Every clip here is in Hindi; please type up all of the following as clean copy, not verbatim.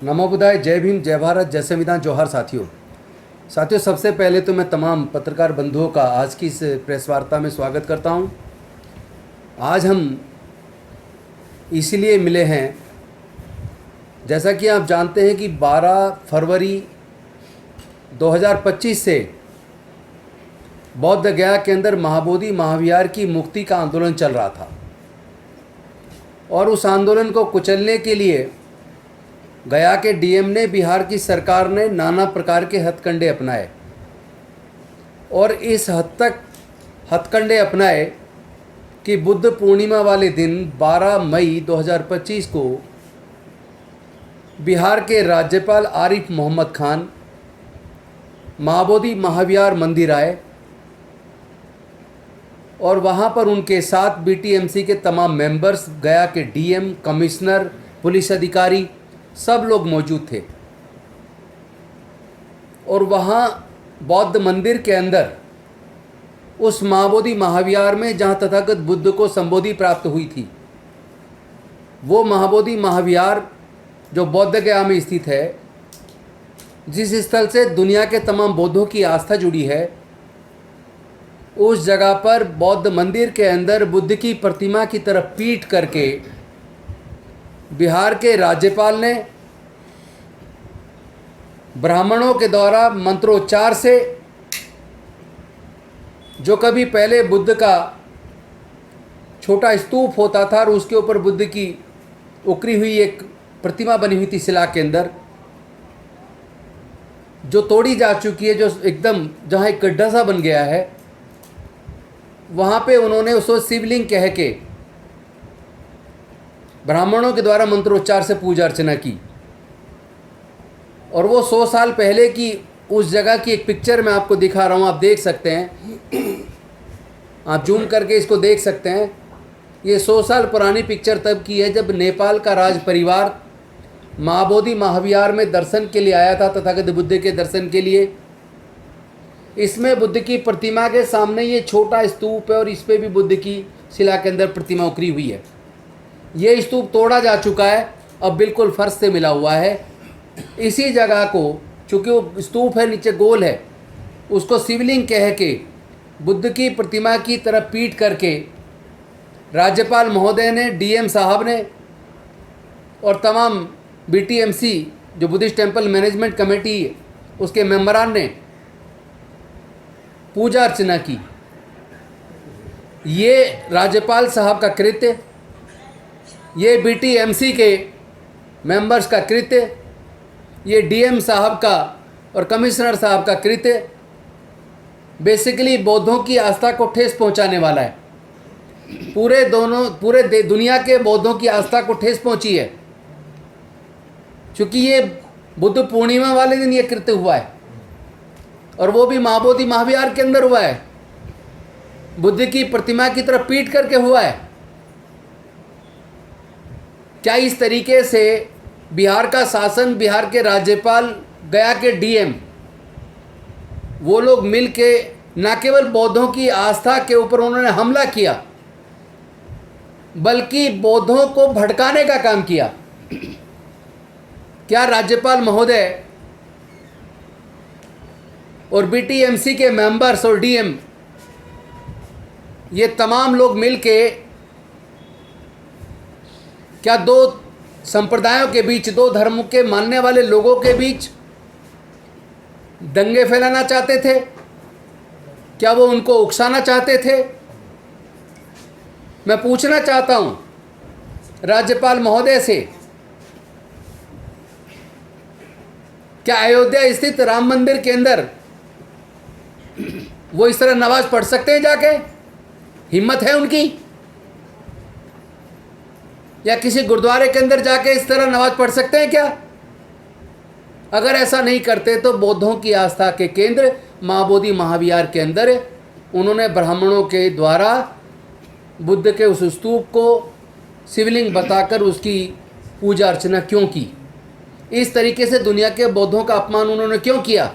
नमो बुद्धाय। जय भीम, जय भारत, जय संविधान, जोहार साथियों। सबसे पहले तो मैं तमाम पत्रकार बंधुओं का आज की इस प्रेस वार्ता में स्वागत करता हूं। आज हम इसलिए मिले हैं, जैसा कि आप जानते हैं कि 12 फरवरी 2025 से बौद्ध गया के अंदर महाबोधि महाविहार की मुक्ति का आंदोलन चल रहा था और उस आंदोलन को कुचलने के लिए गया के डीएम ने, बिहार की सरकार ने नाना प्रकार के हथकंडे अपनाए और इस हद तक हथकंडे अपनाए कि बुद्ध पूर्णिमा वाले दिन 12 मई 2025 को बिहार के राज्यपाल आरिफ मोहम्मद खान महाबोधि महाविहार मंदिर आए और वहाँ पर उनके साथ बीटीएमसी के तमाम मेंबर्स, गया के डीएम, कमिश्नर, पुलिस अधिकारी सब लोग मौजूद थे। और वहाँ बौद्ध मंदिर के अंदर उस महाबोधि महाविहार में जहाँ तथागत बुद्ध को संबोधि प्राप्त हुई थी, वो महाबोधि महाविहार जो बौद्ध गया में स्थित है, जिस स्थल से दुनिया के तमाम बौद्धों की आस्था जुड़ी है, उस जगह पर बौद्ध मंदिर के अंदर बुद्ध की प्रतिमा की तरफ पीठ करके बिहार के राज्यपाल ने ब्राह्मणों के द्वारा मंत्रोच्चार से, जो कभी पहले बुद्ध का छोटा स्तूप होता था और उसके ऊपर बुद्ध की उकरी हुई एक प्रतिमा बनी हुई थी शिला के अंदर, जो तोड़ी जा चुकी है, जो एकदम जहाँ एक गड्ढा सा बन गया है, वहाँ पे उन्होंने उसको शिवलिंग कह के ब्राह्मणों के द्वारा मंत्रोच्चार से पूजा अर्चना की। और वो 100 साल पहले की उस जगह की एक पिक्चर मैं आपको दिखा रहा हूँ, आप देख सकते हैं, आप जूम करके इसको देख सकते हैं। ये 100 साल पुरानी पिक्चर तब की है जब नेपाल का राज परिवार महाबोधि महाविहार में दर्शन के लिए आया था, तथागत बुद्ध के दर्शन के लिए। इसमें बुद्ध की प्रतिमा के सामने ये छोटा स्तूप है और इस पर भी बुद्ध की शिला के अंदर प्रतिमा उकरी हुई है। ये स्तूप तोड़ा जा चुका है, अब बिल्कुल फर्श से मिला हुआ है। इसी जगह को, चूँकि वो स्तूप है, नीचे गोल है, उसको शिवलिंग कह के बुद्ध की प्रतिमा की तरफ पीठ करके राज्यपाल महोदय ने, डीएम साहब ने और तमाम बीटीएमसी जो बुद्धिस्ट टेम्पल मैनेजमेंट कमेटी उसके मेंबरान ने पूजा अर्चना की। ये राज्यपाल साहब का कृत्य, ये बीटीएमसी के मेंबर्स का कृत्य, ये डीएम साहब का और कमिश्नर साहब का कृत्य बेसिकली बौद्धों की आस्था को ठेस पहुंचाने वाला है। पूरे दुनिया के बौद्धों की आस्था को ठेस पहुंची है, क्योंकि ये बुद्ध पूर्णिमा वाले दिन ये कृत्य हुआ है और वो भी महाबोधि महाविहार के अंदर हुआ है, बुद्ध की प्रतिमा की तरफ पीठ करके हुआ है। क्या इस तरीके से बिहार का शासन, बिहार के राज्यपाल, गया के डीएम, वो लोग मिल के न केवल बौद्धों की आस्था के ऊपर उन्होंने हमला किया, बल्कि बौद्धों को भड़काने का काम किया। क्या राज्यपाल महोदय और बीटीएमसी के मेंबर्स और डीएम, ये तमाम लोग मिलके क्या दो संप्रदायों के बीच, दो धर्म के मानने वाले लोगों के बीच दंगे फैलाना चाहते थे? क्या वो उनको उकसाना चाहते थे? मैं पूछना चाहता हूं राज्यपाल महोदय से, क्या अयोध्या स्थित राम मंदिर के अंदर वो इस तरह नमाज पढ़ सकते हैं जाके? हिम्मत है उनकी? या किसी गुरुद्वारे के अंदर जाके इस तरह नमाज पढ़ सकते हैं क्या? अगर ऐसा नहीं करते तो बौद्धों की आस्था के केंद्र महाबोधि महाविहार के अंदर उन्होंने ब्राह्मणों के द्वारा बुद्ध के उस स्तूप को शिवलिंग बताकर उसकी पूजा अर्चना क्यों की? इस तरीके से दुनिया के बौद्धों का अपमान उन्होंने क्यों किया?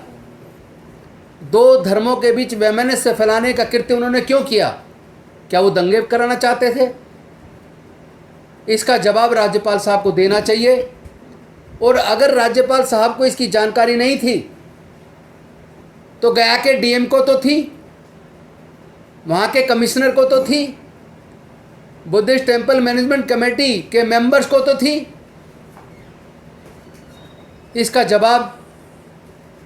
दो धर्मों के बीच वैमनस्य फैलाने का कृत्य उन्होंने क्यों किया? क्या वो दंगे कराना चाहते थे? इसका जवाब राज्यपाल साहब को देना चाहिए और अगर राज्यपाल साहब को इसकी जानकारी नहीं थी तो गया के डीएम को तो थी, वहाँ के कमिश्नर को तो थी, बुद्धिस्ट टेम्पल मैनेजमेंट कमेटी के मेंबर्स को तो थी। इसका जवाब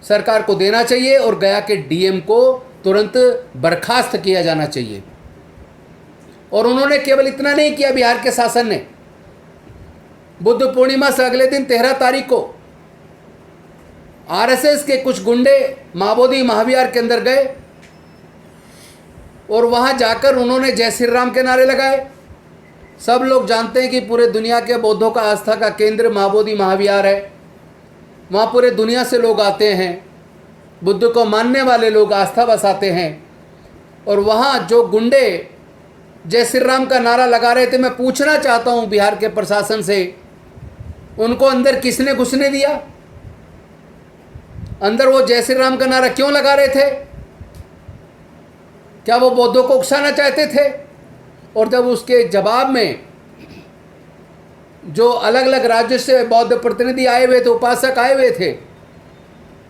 सरकार को देना चाहिए और गया के डीएम को तुरंत बर्खास्त किया जाना चाहिए। और उन्होंने केवल इतना नहीं किया, बिहार के शासन ने बुद्ध पूर्णिमा से अगले दिन 13 तारीख को आरएसएस के कुछ गुंडे माबोदी महाविहार के अंदर गए और वहां जाकर उन्होंने जय श्री राम के नारे लगाए। सब लोग जानते हैं कि पूरे दुनिया के बौद्धों का आस्था का केंद्र माबोदी महाविहार है। वहाँ पूरे दुनिया से लोग आते हैं, बुद्ध को मानने वाले लोग आस्था बसाते हैं। और वहाँ जो गुंडे जय श्री राम का नारा लगा रहे थे, मैं पूछना चाहता हूँ बिहार के प्रशासन से, उनको अंदर किसने घुसने दिया? अंदर वो जय श्री राम का नारा क्यों लगा रहे थे? क्या वो बौद्धों को उकसाना चाहते थे? और जब उसके जवाब में जो अलग अलग राज्य से बौद्ध प्रतिनिधि आए हुए थे, उपासक आए हुए थे,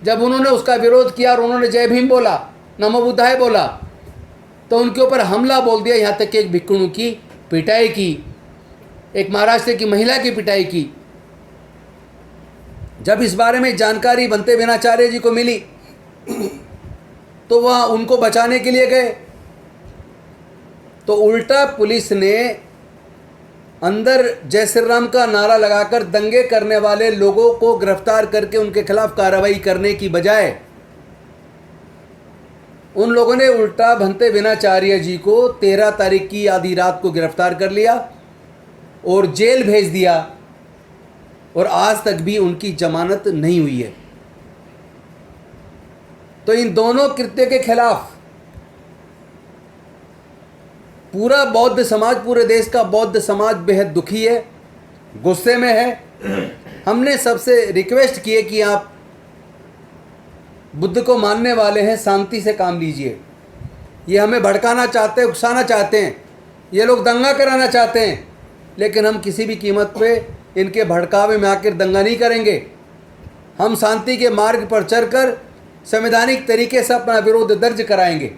जब उन्होंने उसका विरोध किया और उन्होंने जय भीम बोला, नमो बुद्धाय बोला, तो उनके ऊपर हमला बोल दिया। यहाँ तक कि एक भिक्षुणी की पिटाई की, एक महाराष्ट्र की महिला की पिटाई की। जब इस बारे में जानकारी बनते विनाचार्य जी को मिली तो वह उनको बचाने के लिए गए, तो उल्टा पुलिस ने अंदर जय श्री राम का नारा लगाकर दंगे करने वाले लोगों को गिरफ्तार करके उनके खिलाफ कार्रवाई करने की बजाय उन लोगों ने उल्टा भंते विनाचार्य जी को 13 तारीख की आधी रात को गिरफ्तार कर लिया और जेल भेज दिया। और आज तक भी उनकी जमानत नहीं हुई है। तो इन दोनों कृत्य के खिलाफ पूरा बौद्ध समाज, पूरे देश का बौद्ध समाज बेहद दुखी है, गुस्से में है। हमने सबसे रिक्वेस्ट की है कि आप बुद्ध को मानने वाले हैं, शांति से काम लीजिए। ये हमें भड़काना चाहते हैं, उकसाना चाहते हैं, ये लोग दंगा कराना चाहते हैं, लेकिन हम किसी भी कीमत पे इनके भड़कावे में आकर दंगा नहीं करेंगे। हम शांति के मार्ग पर चलकर संवैधानिक तरीके से अपना विरोध दर्ज कराएंगे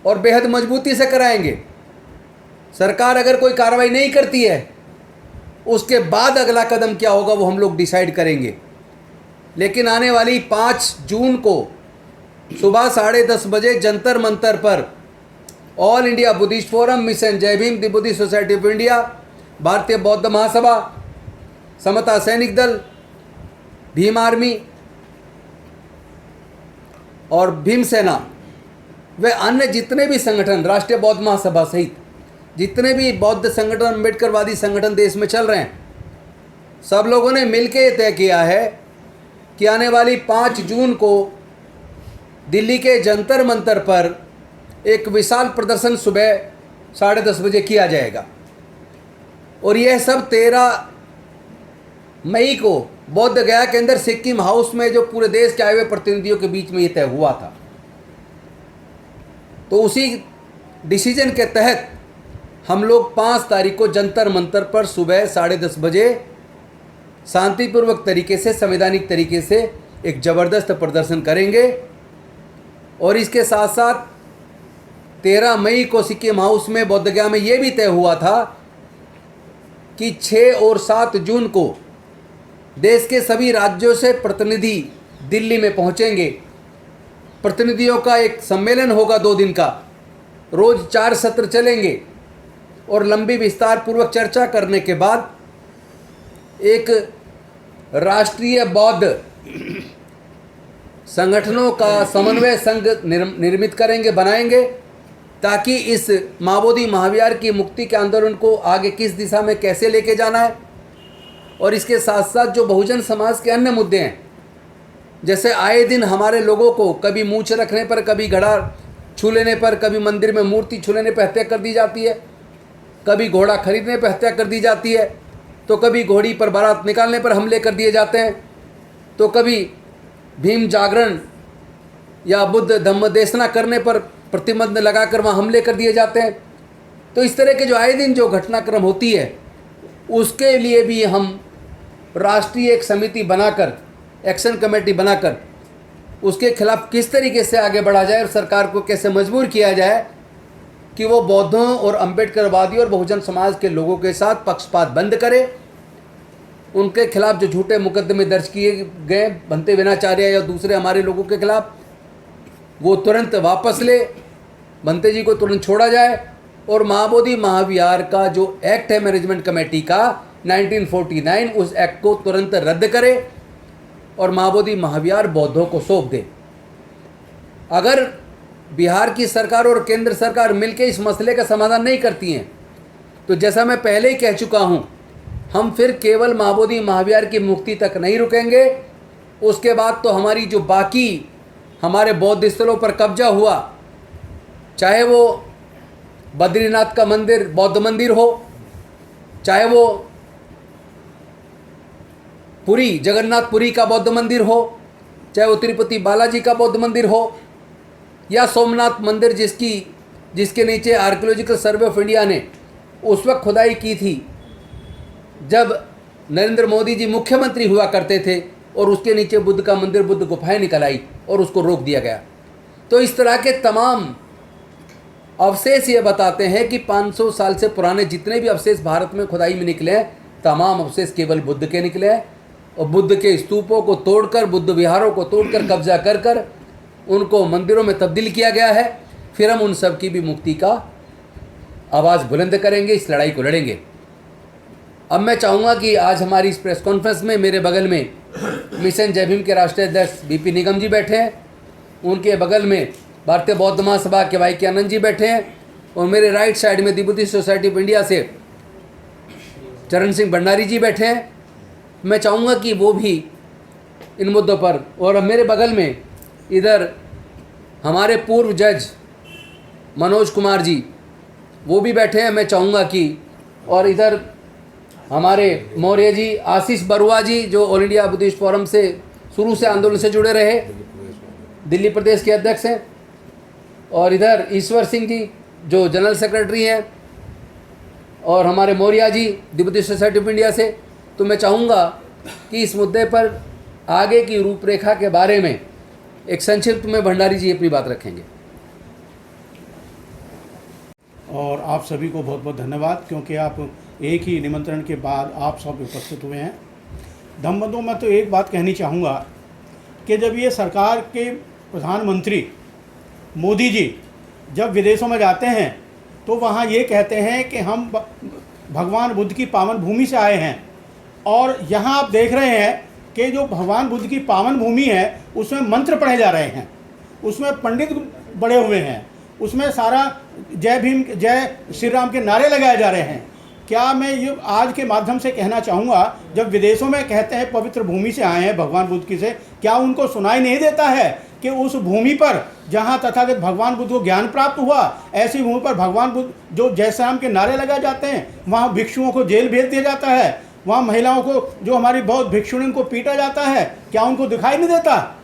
और बेहद मजबूती से कराएंगे। सरकार अगर कोई कार्रवाई नहीं करती है, उसके बाद अगला कदम क्या होगा वो हम लोग डिसाइड करेंगे। लेकिन आने वाली 5 जून को सुबह 10:30 बजे जंतर मंतर पर all India Buddhist forum, mission Jai Bhim, the Buddhist society of India, Bharatiya Bauddha महासभा, समता सैनिक दल, भीम आर्मी और भीम सेना वे अन्य जितने भी संगठन, राष्ट्रीय बौद्ध महासभा सहित जितने भी बौद्ध संगठन, अम्बेडकरवादी संगठन देश में चल रहे हैं, सब लोगों ने मिलकर ये तय किया है कि आने वाली 5 जून को दिल्ली के जंतर मंतर पर एक विशाल प्रदर्शन सुबह 10:30 बजे किया जाएगा। और यह सब 13 मई को बौद्ध गया के अंदर सिक्किम हाउस में, जो पूरे देश के आए हुए प्रतिनिधियों के बीच में ये तय हुआ था। तो उसी डिसीजन के तहत हम लोग 5 तारीख को जंतर मंतर पर सुबह 10:30 बजे शांतिपूर्वक तरीके से, संवैधानिक तरीके से एक ज़बरदस्त प्रदर्शन करेंगे। और इसके साथ साथ 13 मई को सिक्किम हाउस में बौद्ध गया में ये भी तय हुआ था कि 6 और 7 जून को देश के सभी राज्यों से प्रतिनिधि दिल्ली में पहुंचेंगे। प्रतिनिधियों का एक सम्मेलन होगा 2 दिन का, रोज 4 सत्र चलेंगे और लंबी विस्तार पूर्वक चर्चा करने के बाद एक राष्ट्रीय बौद्ध संगठनों का समन्वय संघ निर्मित करेंगे, बनाएंगे, ताकि इस माबोदी महाविहार की मुक्ति के आंदोलन को आगे किस दिशा में कैसे लेके जाना है। और इसके साथ साथ जो बहुजन समाज के अन्य मुद्दे हैं, जैसे आए दिन हमारे लोगों को कभी मूंछ रखने पर, कभी घड़ा छू लेने पर, कभी मंदिर में मूर्ति छू लेने पर हत्या कर दी जाती है, कभी घोड़ा खरीदने पर हत्या कर दी जाती है, तो कभी घोड़ी पर बारात निकालने पर हमले कर दिए जाते हैं, तो कभी भीम जागरण या बुद्ध धम्म देशना करने पर प्रतिबंध लगाकर वहाँ हमले कर दिए जाते हैं। तो इस तरह के जो आए दिन जो घटनाक्रम होती है, उसके लिए भी हम राष्ट्रीय एक समिति बनाकर, एक्शन कमेटी बनाकर उसके खिलाफ किस तरीके से आगे बढ़ा जाए और सरकार को कैसे मजबूर किया जाए कि वो बौद्धों और अम्बेडकरवादी और बहुजन समाज के लोगों के साथ पक्षपात बंद करे, उनके खिलाफ जो झूठे मुकदमे दर्ज किए गए बनते विनाचार्य या दूसरे हमारे लोगों के खिलाफ, वो तुरंत वापस ले, बनते जी को तुरंत छोड़ा जाए और महाबोधि महाविहार का जो एक्ट है मैनेजमेंट कमेटी का 1949, उस एक्ट को तुरंत रद्द करे और महाबोधि महाविहार बौद्धों को सौंप दे। अगर बिहार की सरकार और केंद्र सरकार मिलकर इस मसले का समाधान नहीं करती हैं तो जैसा मैं पहले ही कह चुका हूं, हम फिर केवल महाबोधि महाविहार की मुक्ति तक नहीं रुकेंगे। उसके बाद तो हमारी जो बाकी हमारे बौद्ध स्थलों पर कब्जा हुआ, चाहे वो बद्रीनाथ का मंदिर बौद्ध मंदिर हो, चाहे वो पुरी जगन्नाथपुरी का बौद्ध मंदिर हो, चाहे वो तिरुपति बालाजी का बौद्ध मंदिर हो, या सोमनाथ मंदिर जिसके नीचे आर्कियोलॉजिकल सर्वे ऑफ इंडिया ने उस वक्त खुदाई की थी जब नरेंद्र मोदी जी मुख्यमंत्री हुआ करते थे, और उसके नीचे बुद्ध का मंदिर, बुद्ध गुफाएं निकल आई और उसको रोक दिया गया। तो इस तरह के तमाम अवशेष ये बताते हैं कि 500 साल से पुराने जितने भी अवशेष भारत में खुदाई में निकले हैं, तमाम अवशेष केवल बुद्ध के निकले हैं। और बुद्ध के स्तूपों को तोड़कर, बुद्ध विहारों को तोड़कर, कब्जा कर कर उनको मंदिरों में तब्दील किया गया है। फिर हम उन सब की भी मुक्ति का आवाज़ बुलंद करेंगे, इस लड़ाई को लड़ेंगे। अब मैं चाहूँगा कि आज हमारी इस प्रेस कॉन्फ्रेंस में मेरे बगल में मिशन जय भीम के राष्ट्रीय अध्यक्ष बीपी निगम जी बैठे हैं, उनके बगल में भारतीय बौद्ध महासभा के वाई के आनंद जी बैठे हैं, और मेरे राइट साइड में दी बुद्धिस्ट सोसाइटी ऑफ इंडिया से चरण सिंह भंडारी जी बैठे हैं। मैं चाहूँगा कि वो भी इन मुद्दों पर, और मेरे बगल में इधर हमारे पूर्व जज मनोज कुमार जी वो भी बैठे हैं। मैं चाहूँगा कि, और इधर हमारे मौर्य जी, आशीष बरुआ जी जो ऑल इंडिया बुद्धिस्ट फोरम से शुरू से आंदोलन से जुड़े रहे, दिल्ली प्रदेश के अध्यक्ष हैं, और इधर ईश्वर सिंह जी जो जनरल सेक्रेटरी हैं, और हमारे Maurya ji the Buddhist society of India से। तो मैं चाहूँगा कि इस मुद्दे पर आगे की रूपरेखा के बारे में एक संक्षिप्त में भंडारी जी अपनी बात रखेंगे। और आप सभी को बहुत बहुत धन्यवाद, क्योंकि आप एक ही निमंत्रण के बाद आप सब उपस्थित हुए हैं। धम्मबंधुओं, मैं तो एक बात कहनी चाहूँगा कि जब ये सरकार के प्रधानमंत्री मोदी जी जब विदेशों में जाते हैं तो वहाँ ये कहते हैं कि हम भगवान बुद्ध की पावन भूमि से आए हैं, और यहाँ आप देख रहे हैं कि जो भगवान बुद्ध की पावन भूमि है उसमें मंत्र पढ़े जा रहे हैं, उसमें पंडित बड़े हुए हैं, उसमें सारा जय भीम जय श्री राम के नारे लगाए जा रहे हैं। क्या मैं ये आज के माध्यम से कहना चाहूँगा, जब विदेशों में कहते हैं पवित्र भूमि से आए हैं भगवान बुद्ध की से, क्या उनको सुनाई नहीं देता है कि उस भूमि पर जहाँ तथागत भगवान बुद्ध को ज्ञान प्राप्त हुआ, ऐसी भूमि पर भगवान बुद्ध जो जय श्री राम के नारे लगाए जाते हैं, वहाँ भिक्षुओं को जेल भेज दिया जाता है, वहाँ महिलाओं को जो हमारी बहुत भिक्षुणी को पीटा जाता है, क्या उनको दिखाई नहीं देता?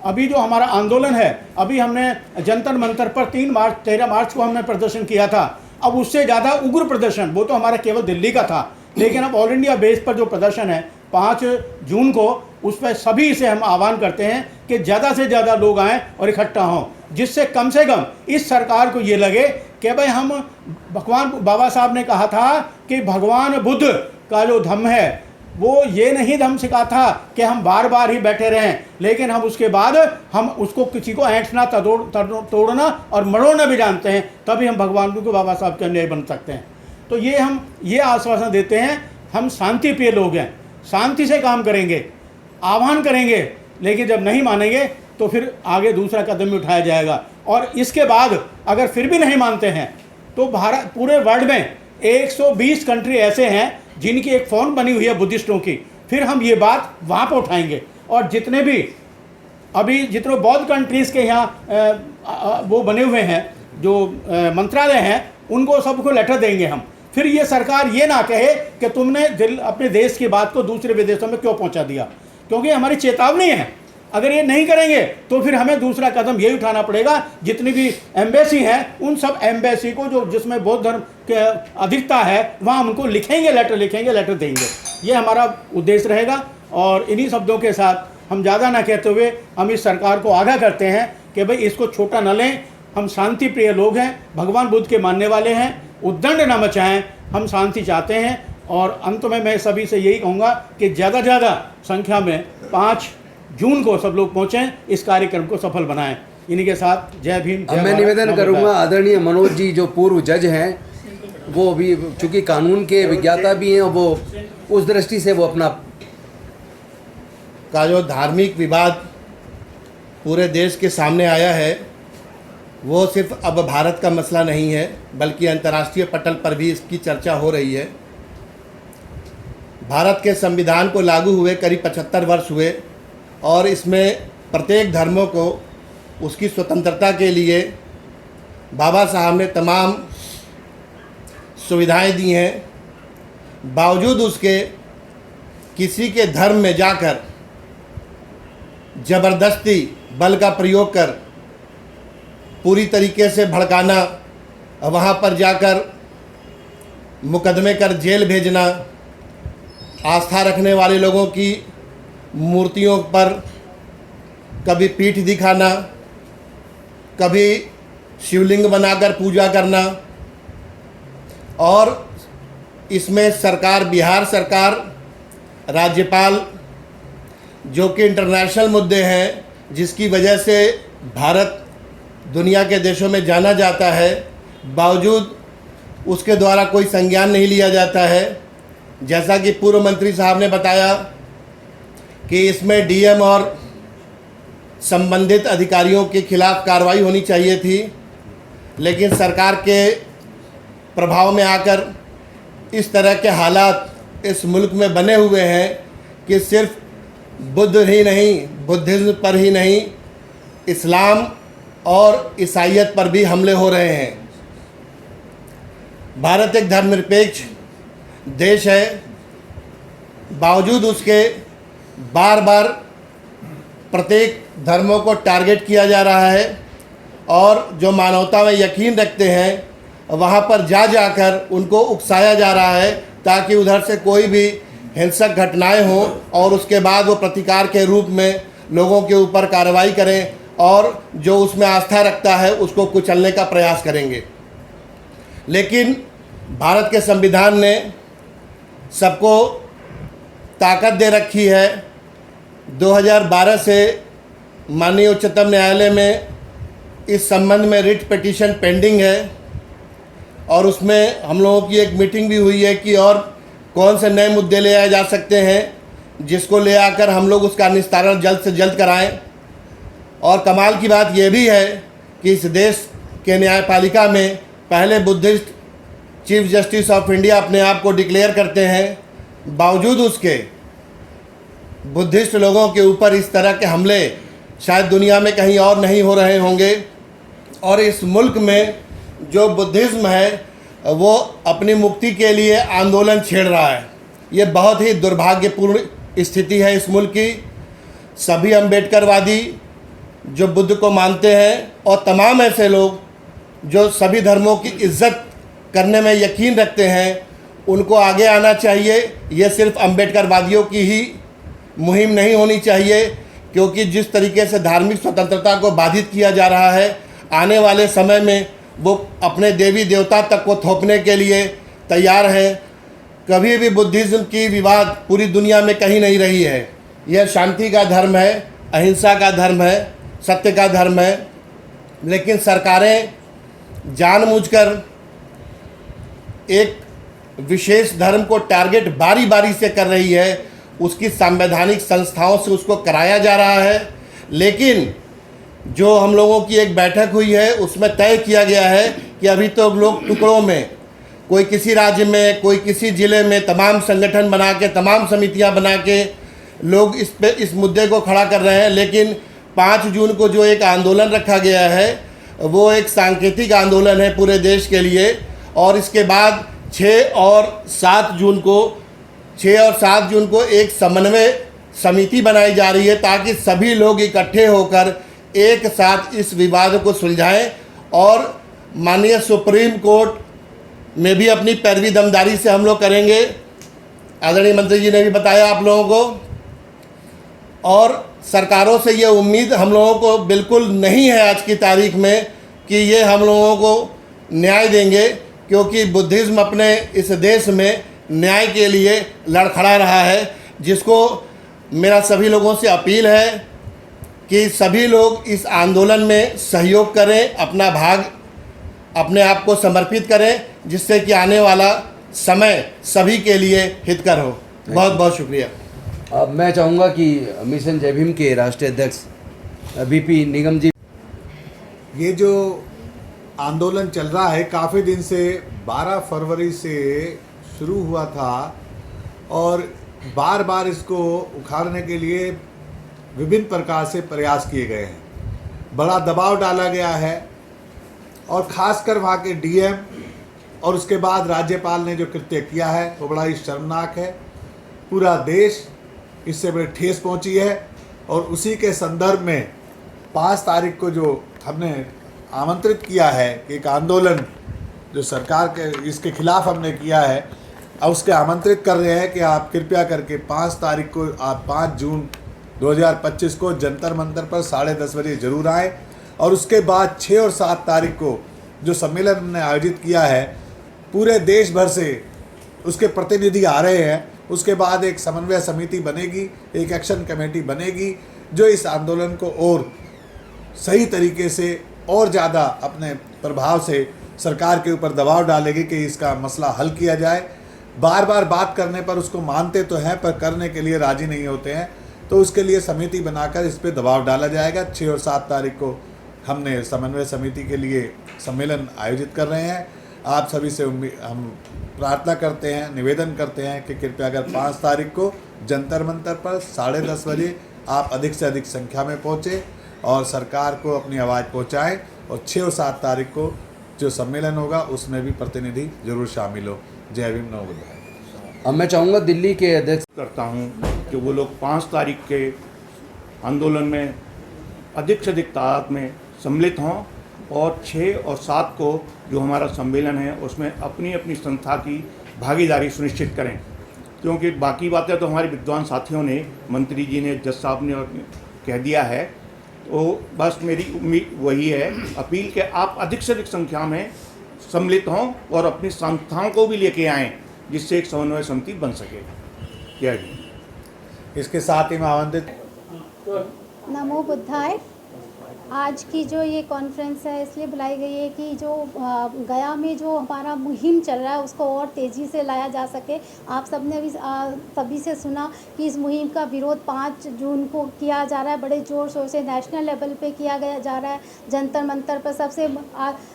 अभी जो हमारा आंदोलन है, अभी हमने जंतर मंतर पर 13 मार्च को हमने प्रदर्शन किया था। अब उससे ज़्यादा उग्र प्रदर्शन, वो तो हमारा केवल दिल्ली का था, लेकिन अब ऑल इंडिया बेस पर जो प्रदर्शन है 5 जून को, उस पर सभी से हम आह्वान करते हैं कि ज़्यादा से ज़्यादा लोग आएँ और इकट्ठा हों, जिससे कम से कम इस सरकार को ये लगे कि भाई हम, भगवान बाबा साहब ने कहा था कि भगवान बुद्ध का जो धम्म है वो ये नहीं धम्म सिखा था कि हम बार बार ही बैठे रहें, लेकिन हम उसके बाद हम उसको किसी को ऐंठना, तोड़ना और मरोड़ना भी जानते हैं, तभी हम भगवान बुद्ध बाबा साहब के अनुयायी बन सकते हैं। तो ये हम ये आश्वासन देते हैं, हम शांति प्रिय लोग हैं, शांति से काम करेंगे, आह्वान करेंगे, लेकिन जब नहीं मानेंगे तो फिर आगे दूसरा कदम भी उठाया जाएगा। और इसके बाद अगर फिर भी नहीं मानते हैं तो भारत, पूरे वर्ल्ड में 120 कंट्री ऐसे हैं जिनकी एक फ़ोन बनी हुई है बुद्धिस्टों की, फिर हम ये बात वहाँ पर उठाएंगे। और जितने भी अभी जितने बौद्ध कंट्रीज़ के यहाँ वो बने हुए हैं जो मंत्रालय हैं, उनको सबको लेटर देंगे हम। फिर ये सरकार ये ना कहे कि तुमने अपने देश की बात को दूसरे विदेशों में क्यों पहुँचा दिया, क्योंकि हमारी चेतावनी है। अगर ये नहीं करेंगे तो फिर हमें दूसरा कदम यही उठाना पड़ेगा, जितनी भी एम्बेसी हैं उन सब एम्बेसी को जो जिसमें बौद्ध धर्म की अधिकता है, वहाँ उनको लिखेंगे, लेटर देंगे। ये हमारा उद्देश्य रहेगा। और इन्हीं शब्दों के साथ हम ज़्यादा ना कहते हुए हम इस सरकार को आगाह करते हैं कि भाई इसको छोटा न लें। हम शांति प्रिय लोग हैं, भगवान बुद्ध के मानने वाले हैं, उद्दंड ना मचाएं, हम शांति चाहते हैं। और अंत में मैं सभी से यही कहूँगा कि ज़्यादा ज़्यादा संख्या में 5 जून को सब लोग पहुँचें, इस कार्यक्रम को सफल बनाएं। इन्हीं के साथ जय भीम। अब मैं निवेदन करूंगा आदरणीय मनोज जी जो पूर्व जज हैं, वो भी चूंकि कानून के विज्ञाता भी हैं, वो उस दृष्टि से वो अपना का जो धार्मिक विवाद पूरे देश के सामने आया है वो सिर्फ अब भारत का मसला नहीं है, बल्कि अंतर्राष्ट्रीय पटल पर भी इसकी चर्चा हो रही है। भारत के संविधान को लागू हुए करीब 75 वर्ष हुए और इसमें प्रत्येक धर्मों को उसकी स्वतंत्रता के लिए बाबा साहब ने तमाम सुविधाएं दी हैं। बावजूद उसके किसी के धर्म में जाकर ज़बरदस्ती बल का प्रयोग कर पूरी तरीके से भड़काना, वहाँ पर जाकर मुकदमे कर जेल भेजना, आस्था रखने वाले लोगों की मूर्तियों पर कभी पीठ दिखाना, कभी शिवलिंग बनाकर पूजा करना, और इसमें सरकार, बिहार सरकार, राज्यपाल, जो कि इंटरनेशनल मुद्दे हैं जिसकी वजह से भारत दुनिया के देशों में जाना जाता है, बावजूद उसके द्वारा कोई संज्ञान नहीं लिया जाता है। जैसा कि पूर्व मंत्री साहब ने बताया कि इसमें डीएम और संबंधित अधिकारियों के खिलाफ कार्रवाई होनी चाहिए थी, लेकिन सरकार के प्रभाव में आकर इस तरह के हालात इस मुल्क में बने हुए हैं कि सिर्फ बुद्ध ही नहीं, बुद्धिज़्म पर ही नहीं, इस्लाम और ईसाईयत पर भी हमले हो रहे हैं। भारत एक धर्मनिरपेक्ष देश है, बावजूद उसके बार बार प्रत्येक धर्मों को टारगेट किया जा रहा है और जो मानवता में यकीन रखते हैं वहाँ पर जाकर उनको उकसाया जा रहा है ताकि उधर से कोई भी हिंसक घटनाएं हों और उसके बाद वो प्रतिकार के रूप में लोगों के ऊपर कार्रवाई करें और जो उसमें आस्था रखता है उसको कुचलने का प्रयास करेंगे। लेकिन भारत के संविधान ने सबको ताकत दे रखी है। 2012 से माननीय उच्चतम न्यायालय में इस संबंध में रिट पिटीशन पेंडिंग है और उसमें हम लोगों की एक मीटिंग भी हुई है कि और कौन से नए मुद्दे ले आए जा सकते हैं जिसको ले आकर हम लोग उसका निस्तारण जल्द से जल्द कराएं। और कमाल की बात यह भी है कि इस देश के न्यायपालिका में पहले Buddhist chief justice of India अपने आप को डिक्लेयर करते हैं, बावजूद उसके बुद्धिस्ट लोगों के ऊपर इस तरह के हमले शायद दुनिया में कहीं और नहीं हो रहे होंगे। और इस मुल्क में जो बुद्धिज़्म है वो अपनी मुक्ति के लिए आंदोलन छेड़ रहा है। ये बहुत ही दुर्भाग्यपूर्ण स्थिति है इस मुल्क की। सभी अम्बेडकरवादी जो बुद्ध को मानते हैं और तमाम ऐसे लोग जो सभी धर्मों की इज्जत करने में यकीन रखते हैं, उनको आगे आना चाहिए। ये सिर्फ अम्बेडकरवादियों की ही मुहिम नहीं होनी चाहिए, क्योंकि जिस तरीके से धार्मिक स्वतंत्रता को बाधित किया जा रहा है, आने वाले समय में वो अपने देवी देवता तक को थोपने के लिए तैयार है। कभी भी बुद्धिज़्म की विवाद पूरी दुनिया में कहीं नहीं रही है। यह शांति का धर्म है, अहिंसा का धर्म है, सत्य का धर्म है। लेकिन सरकारें जानबूझकर एक विशेष धर्म को टारगेट बारी बारी से कर रही है। उसकी संवैधानिक संस्थाओं से उसको कराया जा रहा है। लेकिन जो हम लोगों की एक बैठक हुई है उसमें तय किया गया है कि अभी तो लोग टुकड़ों में, कोई किसी राज्य में, कोई किसी ज़िले में, तमाम संगठन बना के, तमाम समितियां बना के लोग इस मुद्दे को खड़ा कर रहे हैं। लेकिन 5 जून को जो एक आंदोलन रखा गया है वो एक सांकेतिक आंदोलन है पूरे देश के लिए। और इसके बाद 6 और 7 जून को एक समन्वय समिति बनाई जा रही है ताकि सभी लोग इकट्ठे होकर एक साथ इस विवाद को सुलझाएं और माननीय सुप्रीम कोर्ट में भी अपनी पैरवी दमदारी से हम लोग करेंगे। आदरणीय मंत्री जी ने भी बताया आप लोगों को। और सरकारों से ये उम्मीद हम लोगों को बिल्कुल नहीं है आज की तारीख में कि ये हम लोगों को न्याय देंगे, क्योंकि बुद्धिज़्म अपने इस देश में न्याय के लिए लड़खड़ा रहा है, जिसको मेरा सभी लोगों से अपील है कि सभी लोग इस आंदोलन में सहयोग करें, अपना भाग अपने आप को समर्पित करें, जिससे कि आने वाला समय सभी के लिए हितकर हो। बहुत बहुत शुक्रिया। अब मैं चाहूँगा कि मिशन जय भीम के राष्ट्रीय अध्यक्ष बीपी निगम जी। ये जो आंदोलन चल रहा है काफ़ी दिन से, 12 फरवरी से शुरू हुआ था और बार बार इसको उखाड़ने के लिए विभिन्न प्रकार से प्रयास किए गए हैं, बड़ा दबाव डाला गया है और ख़ासकर वहाँ के डीएम और उसके बाद राज्यपाल ने जो कृत्य किया है वो बड़ा ही शर्मनाक है। पूरा देश इससे बड़ी ठेस पहुँची है और उसी के संदर्भ में 5 तारीख को जो हमने आमंत्रित किया है कि एक आंदोलन जो सरकार के इसके खिलाफ हमने किया है, अब उसके आमंत्रित कर रहे हैं कि आप कृपया करके 5 तारीख को, आप 5 जून 2025 को जंतर मंतर पर 10:30 बजे ज़रूर आएँ। और उसके बाद 6 और 7 तारीख को जो सम्मेलन हमने आयोजित किया है, पूरे देश भर से उसके प्रतिनिधि आ रहे हैं। उसके बाद एक समन्वय समिति बनेगी, एक एक्शन कमेटी बनेगी जो इस आंदोलन को और सही तरीके से और ज़्यादा अपने प्रभाव से सरकार के ऊपर दबाव डालेगी कि इसका मसला हल किया जाए। बार बार बात करने पर उसको मानते तो हैं पर करने के लिए राज़ी नहीं होते हैं, तो उसके लिए समिति बनाकर इस पर दबाव डाला जाएगा। 6 और 7 तारीख को हमने समन्वय समिति के लिए सम्मेलन आयोजित कर रहे हैं। आप सभी से हम प्रार्थना करते हैं, निवेदन करते हैं कि कृपया अगर 5 तारीख को जंतर मंतर पर 10:30 बजे आप अधिक से अधिक संख्या में पहुँचें और सरकार को अपनी आवाज़ पहुँचाएँ। और 6 और 7 तारीख को जो सम्मेलन होगा उसमें भी प्रतिनिधि जरूर शामिल हो। जय भीम, नमो बुद्धाय। अब मैं चाहूँगा दिल्ली के अध्यक्ष करता हूँ कि वो लोग 5 तारीख के आंदोलन में अधिक से अधिक तादाद में सम्मिलित हों और 6 और 7 को जो हमारा सम्मेलन है उसमें अपनी अपनी संस्था की भागीदारी सुनिश्चित करें, क्योंकि बाकी बातें तो हमारे विद्वान साथियों ने, मंत्री जी ने, जज साहब ने कह दिया है। तो बस मेरी उम्मीद वही है, अपील कि आप अधिक से अधिक संख्या में सम्मिलित हों और अपनी संस्थाओं को भी लेके आएँ, जिससे एक समन्वय समिति बन सके। जय हिंद। इसके साथ ही मैं आमंत्रित नमो बुद्धाय। आज की जो ये कॉन्फ्रेंस है इसलिए बुलाई गई है कि जो गया में जो हमारा मुहिम चल रहा है उसको और तेज़ी से लाया जा सके। आप सबने भी सभी से सुना कि इस मुहिम का विरोध 5 जून को किया जा रहा है, बड़े ज़ोर शोर से नेशनल लेवल पे किया गया जा रहा है। जंतर मंतर पर सबसे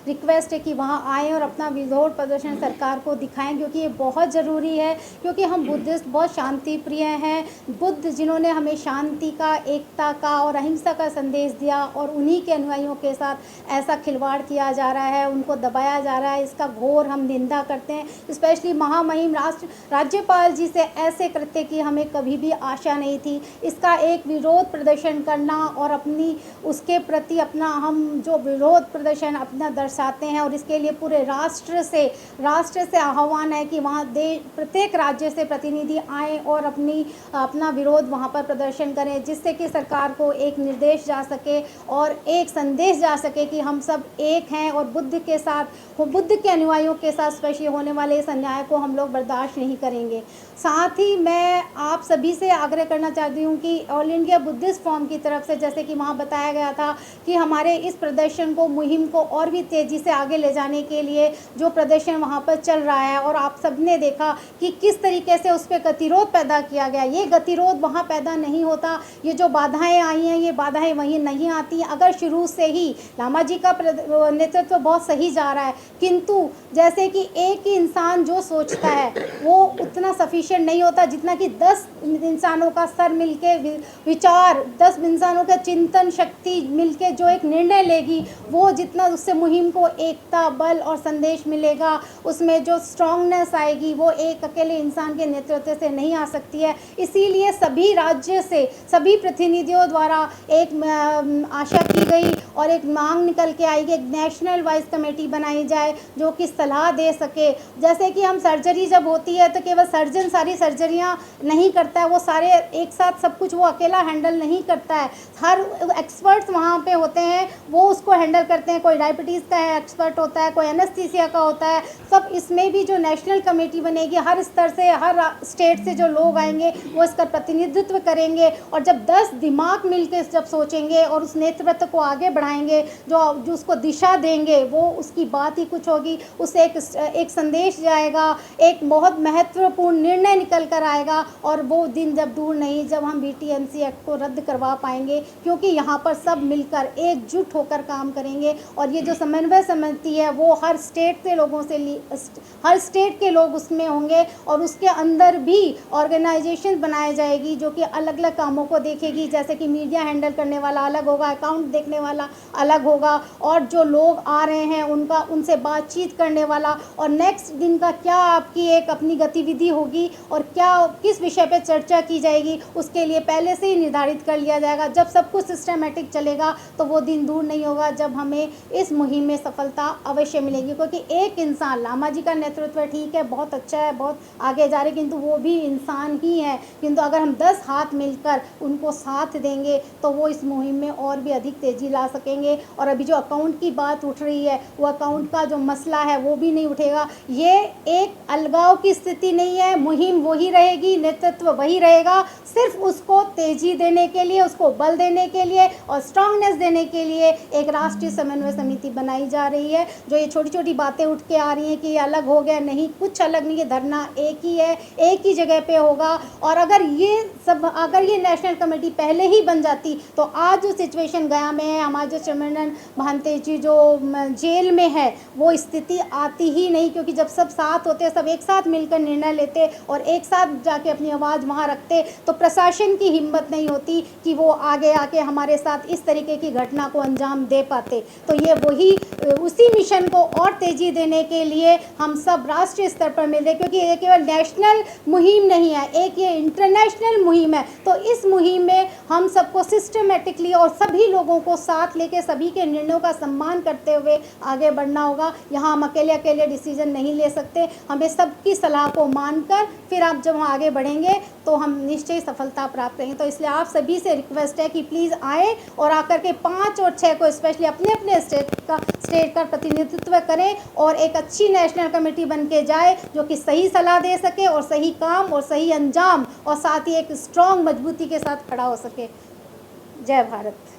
रिक्वेस्ट है कि वहाँ आएँ और अपना विरोध प्रदर्शन सरकार को दिखाएं, क्योंकि ये बहुत ज़रूरी है। क्योंकि हम बुद्धिस्ट बहुत शांति प्रिय हैं। बुद्ध जिन्होंने हमें शांति का, एकता का और अहिंसा का संदेश दिया, और उन्हीं के अनुयायियों के साथ ऐसा खिलवाड़ किया जा रहा है, उनको दबाया जा रहा है। इसका घोर हम निंदा करते हैं। स्पेशली महामहिम राज्यपाल जी से ऐसे कृत्य की हमें कभी भी आशा नहीं थी। इसका एक विरोध प्रदर्शन करना और अपनी उसके प्रति अपना हम जो विरोध प्रदर्शन अपना दर्शाते हैं, और इसके लिए पूरे राष्ट्र से आह्वान है कि वहाँ प्रत्येक राज्य से प्रतिनिधि आएँ और अपना विरोध वहाँ पर प्रदर्शन करें, जिससे कि सरकार को एक निर्देश जा सके और एक संदेश जा सके कि हम सब एक हैं और बुद्ध के साथ, बुद्ध के अनुयायियों के साथ स्पेशली होने वाले इस अन्याय को हम लोग बर्दाश्त नहीं करेंगे। साथ ही मैं आप सभी से आग्रह करना चाहती हूँ कि ऑल इंडिया बुद्धिस्ट फोरम की तरफ से, जैसे कि वहाँ बताया गया था कि हमारे इस प्रदर्शन को, मुहिम को और भी तेज़ी से आगे ले जाने के लिए जो प्रदर्शन वहाँ पर चल रहा है, और आप सब ने देखा कि किस तरीके से उस पर गतिरोध पैदा किया गया। ये गतिरोध वहाँ पैदा नहीं होता। ये जो बाधाएँ आई हैं, ये बाधाएँ वहीं नहीं आती अगर शुरू से ही लामा जी का नेतृत्व बहुत सही जा रहा है। किंतु जैसे कि एक ही इंसान जो सोचता है वो उतना सफिशिएंट नहीं होता जितना कि 10 इंसानों का सर मिलके विचार, 10 इंसानों का चिंतन शक्ति मिलके जो एक निर्णय लेगी, वो जितना उससे मुहिम को एकता, बल और संदेश मिलेगा, उसमें जो स्ट्रांगनेस आएगी, वो एक अकेले इंसान के नेतृत्व से नहीं आ सकती है। इसीलिए सभी राज्य से, सभी प्रतिनिधियों द्वारा एक आशा रखी गई और एक मांग निकल के आई कि एक नेशनल वाइज कमेटी बनाई जाए जो कि सलाह दे सके। जैसे कि हम सर्जरी जब होती है तो केवल सर्जन सारी सर्जरियां नहीं करता है, वो सारे एक साथ सब कुछ वो अकेला हैंडल नहीं करता है, हर एक्सपर्ट्स वहाँ पे होते हैं, वो उसको हैंडल करते हैं। कोई डायबिटीज़ का एक्सपर्ट होता है, कोई एनेस्थीसिया का होता है, सब इसमें भी जो नेशनल कमेटी बनेगी हर स्तर से, हर स्टेट से जो लोग आएंगे वो इसका प्रतिनिधित्व करेंगे। और जब 10 दिमाग मिलकर जब सोचेंगे और उस नेतृत्व को आगे बढ़ाएंगे, जो उसको दिशा देंगे, वो उसकी बात ही कुछ होगी, उससे एक संदेश जाएगा, एक बहुत महत्वपूर्ण निर्णय निकल कर आएगा। और वो दिन जब दूर नहीं जब हम BTMC एक्ट को रद्द करवा पाएंगे, क्योंकि यहाँ पर सब मिलकर एकजुट होकर काम करेंगे। और ये जो समन्वय समिति है वो हर स्टेट से लोगों से हर स्टेट के लोग उसमें होंगे और उसके अंदर भी ऑर्गेनाइजेशन बनाई जाएगी जो कि अलग अलग कामों को देखेगी। जैसे कि मीडिया हैंडल करने वाला अलग होगा, अकाउंट देखने वाला अलग होगा, और जो लोग आ रहे हैं उनसे बातचीत करने वाला, और नेक्स्ट दिन का क्या आपकी एक अपनी गतिविधि होगी और क्या किस विषय पे चर्चा की जाएगी, उसके लिए पहले से ही निर्धारित कर लिया जाएगा। जब सब कुछ सिस्टमेटिक चलेगा तो वो दिन दूर नहीं होगा जब हमें इस मुहिम में सफलता अवश्य मिलेगी। क्योंकि एक इंसान, लामा जी का नेतृत्व ठीक है, बहुत अच्छा है, बहुत आगे जा रहे, किंतु वो भी इंसान ही है। किंतु अगर हम 10 हाथ मिलकर उनको साथ देंगे तो वो इस मुहिम में और भी अधिक तेज़ी ला सकेंगे। और अभी जो अकाउंट की बात उठ रही है, वो अकाउंट का जो मसला है वो भी नहीं उठेगा। ये एक अलगाव की स्थिति नहीं है, मुहिम वही रहेगी, नेतृत्व वही रहेगा। सिर्फ उसको तेज़ी देने के लिए, उसको बल देने के लिए और स्ट्रांगनेस देने के लिए एक राष्ट्रीय समन्वय समिति बनाई जा रही है। जो ये छोटी छोटी बातें उठ के आ रही हैं कि ये अलग हो गया, नहीं, कुछ अलग नहीं है, धरना एक ही है, एक ही जगह पे होगा। और अगर ये नेशनल कमेटी पहले ही बन जाती तो आज जो सिचुएशन गया में है, हमारे जो चमन महंते जी जो जेल में है, वो स्थिति आती ही नहीं। क्योंकि जब सब साथ होते, सब एक साथ मिलकर निर्णय लेते और एक साथ जाके अपनी आवाज़ वहाँ रखते, तो प्रशासन की हिम्मत नहीं होती कि वो आगे आके हमारे साथ इस तरीके की घटना को अंजाम दे पाते। तो ये उसी मिशन को और तेज़ी देने के लिए हम सब राष्ट्रीय स्तर पर मिल रहे, क्योंकि ये केवल नेशनल मुहिम नहीं है, एक ये इंटरनेशनल मुहिम है। तो इस मुहिम में हम सबको सिस्टमेटिकली और सभी लोगों को साथ लेके सभी के निर्णयों का सम्मान करते हुए आगे बढ़ना होगा। यहाँ हम अकेले डिसीजन नहीं ले सकते, हमें सबकी सलाह को मानकर फिर आप जब वहाँ आगे बढ़ेंगे तो हम निश्चय सफलता प्राप्त करेंगे। तो इसलिए आप सभी से रिक्वेस्ट है कि प्लीज़ आए और आकर के 5 और 6 को स्पेशली अपने अपने स्टेट का प्रतिनिधित्व करें और एक अच्छी नेशनल कमेटी बन के जाए जो कि सही सलाह दे सके और सही काम और सही अंजाम और साथ ही एक स्ट्रॉन्ग मजबूती के साथ खड़ा हो सके। जय भारत।